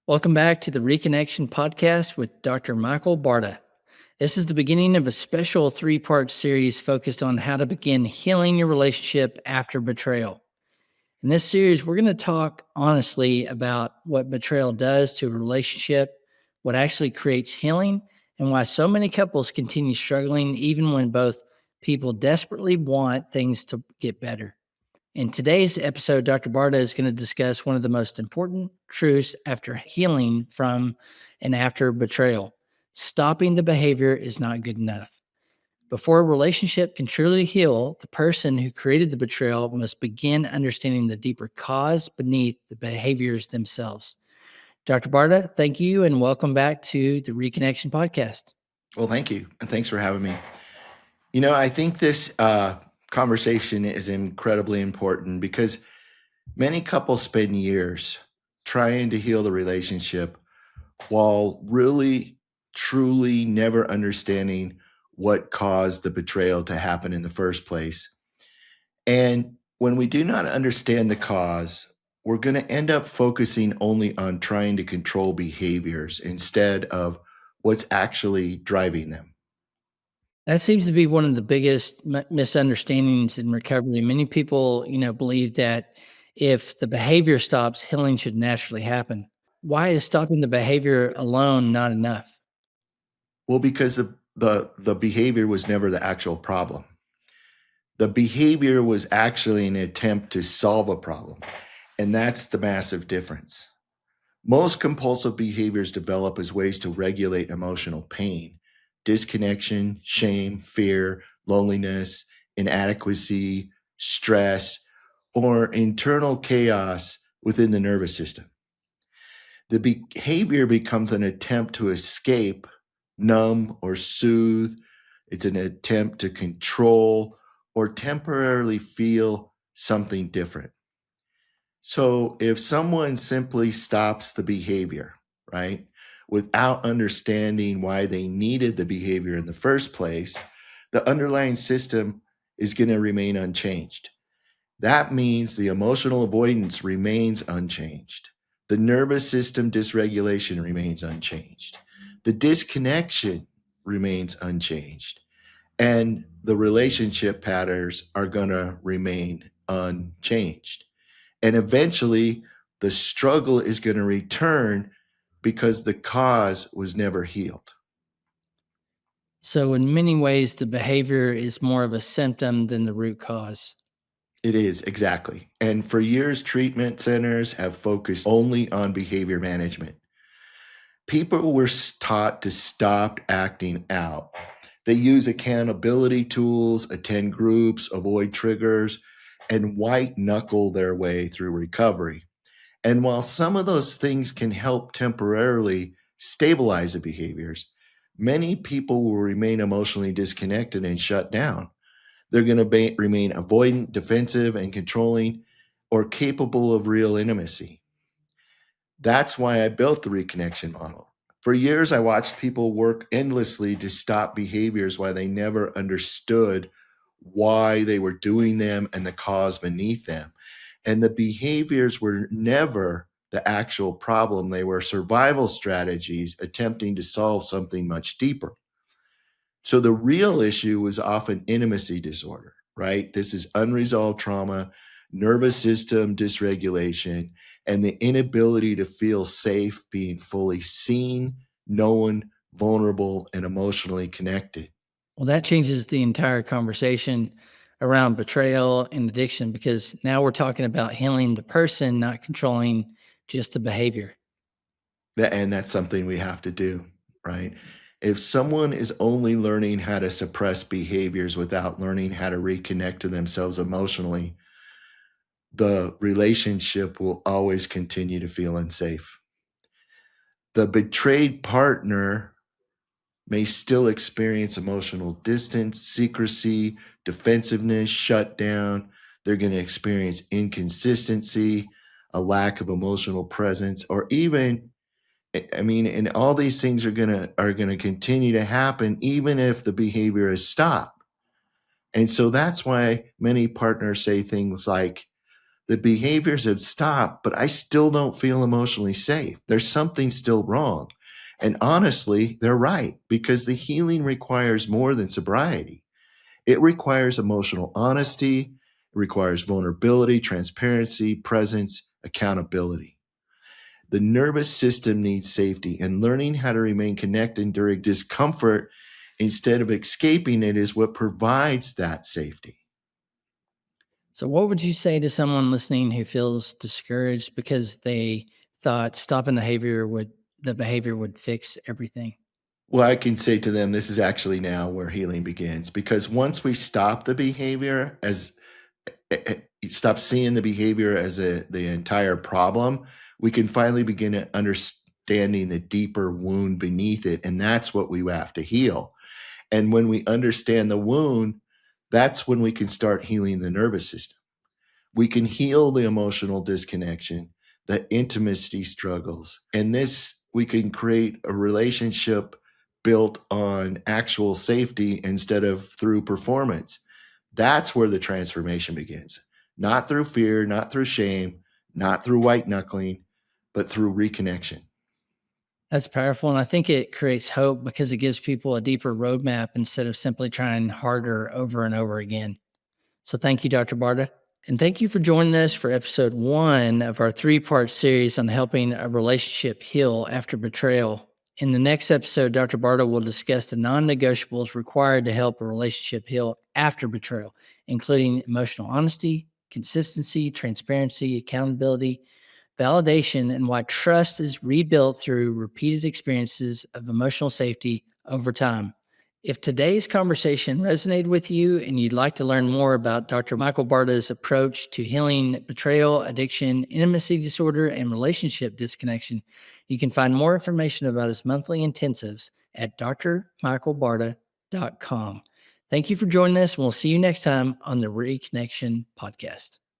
Welcome back to the Reconnection podcast with Dr. Michael Barta. This is the beginning of a special three-part series focused on how to begin healing your relationship after betrayal. In this series, we're going to talk honestly about what betrayal does to a relationship, what actually creates healing, and why so many couples continue struggling even when both people desperately want things to get better. In today's episode, Dr. Barta is going to discuss one of the most important truths after healing from and after betrayal. Stopping the behavior is not good enough. Before a relationship can truly heal, the person who created the betrayal must begin understanding the deeper cause beneath the behaviors themselves. Dr. Barta, thank you and welcome back to the Reconnection podcast. Well, thank you. And thanks for having me. I think this conversation is incredibly important because many couples spend years trying to heal the relationship while really, truly never understanding what caused the betrayal to happen in the first place. And when we do not understand the cause, we're going to end up focusing only on trying to control behaviors instead of what's actually driving them. That seems to be one of the biggest misunderstandings in recovery. Many people, believe that if the behavior stops, healing should naturally happen. Why is stopping the behavior alone not enough? Well, because the behavior was never the actual problem. The behavior was actually an attempt to solve a problem. And that's the massive difference. Most compulsive behaviors develop as ways to regulate emotional pain, disconnection, shame, fear, loneliness, inadequacy, stress, or internal chaos within the nervous system. The behavior becomes an attempt to escape, numb, or soothe. It's an attempt to control or temporarily feel something different. So if someone simply stops the behavior, right, without understanding why they needed the behavior in the first place, the underlying system is going to remain unchanged. That means the emotional avoidance remains unchanged. The nervous system dysregulation remains unchanged. The disconnection remains unchanged. And the relationship patterns are going to remain unchanged. And eventually, the struggle is going to return because the cause was never healed. So, in many ways, the behavior is more of a symptom than the root cause. It is, exactly. And for years, treatment centers have focused only on behavior management. People were taught to stop acting out. They use accountability tools, attend groups, avoid triggers, and white knuckle their way through recovery. And while some of those things can help temporarily stabilize the behaviors, many people will remain emotionally disconnected and shut down. They're going to remain avoidant, defensive, and controlling, or capable of real intimacy. That's why I built the Reconnection model. For years, I watched people work endlessly to stop behaviors while they never understood why they were doing them and the cause beneath them. And the behaviors were never the actual problem. They were survival strategies attempting to solve something much deeper. So the real issue was often intimacy disorder, right? This is unresolved trauma, nervous system dysregulation, and the inability to feel safe being fully seen, known, vulnerable, and emotionally connected. Well, that changes the entire conversation around betrayal and addiction because now we're talking about healing the person, not controlling just the behavior. And that's something we have to do, right? If someone is only learning how to suppress behaviors without learning how to reconnect to themselves emotionally, the relationship will always continue to feel unsafe. The betrayed partner may still experience emotional distance, secrecy, defensiveness, shutdown. They're going to experience inconsistency, a lack of emotional presence, or even, and all these things are gonna continue to happen even if the behavior is stopped. And so that's why many partners say things like, The behaviors have stopped, but I still don't feel emotionally safe. There's something still wrong. And honestly, they're right, because the healing requires more than sobriety. It requires emotional honesty, it requires vulnerability, transparency, presence, accountability. The nervous system needs safety, and learning how to remain connected during discomfort instead of escaping it is what provides that safety. So, what would you say to someone listening who feels discouraged because they thought stopping the behavior would fix everything? Well, I can say to them, this is actually now where healing begins, because once we stop the behavior as stop seeing the behavior as the entire problem, we can finally begin understanding the deeper wound beneath it, and that's what we have to heal. And when we understand the wound, that's when we can start healing the nervous system. We can heal the emotional disconnection, the intimacy struggles, and this we can create a relationship built on actual safety instead of through performance. That's where the transformation begins. Not through fear, not through shame, not through white-knuckling, but through reconnection. That's powerful. And I think it creates hope because it gives people a deeper roadmap instead of simply trying harder over and over again. So, thank you, Dr. Barta. And thank you for joining us for episode 1 of our 3-part series on helping a relationship heal after betrayal. In the next episode, Dr. Barta will discuss the non negotiables required to help a relationship heal after betrayal, including emotional honesty, consistency, transparency, accountability, validation, and why trust is rebuilt through repeated experiences of emotional safety over time. If today's conversation resonated with you and you'd like to learn more about Dr. Michael Barta's approach to healing betrayal, addiction, intimacy disorder, and relationship disconnection, you can find more information about his monthly intensives at drmichaelbarta.com. Thank you for joining us, and we'll see you next time on the Reconnection podcast.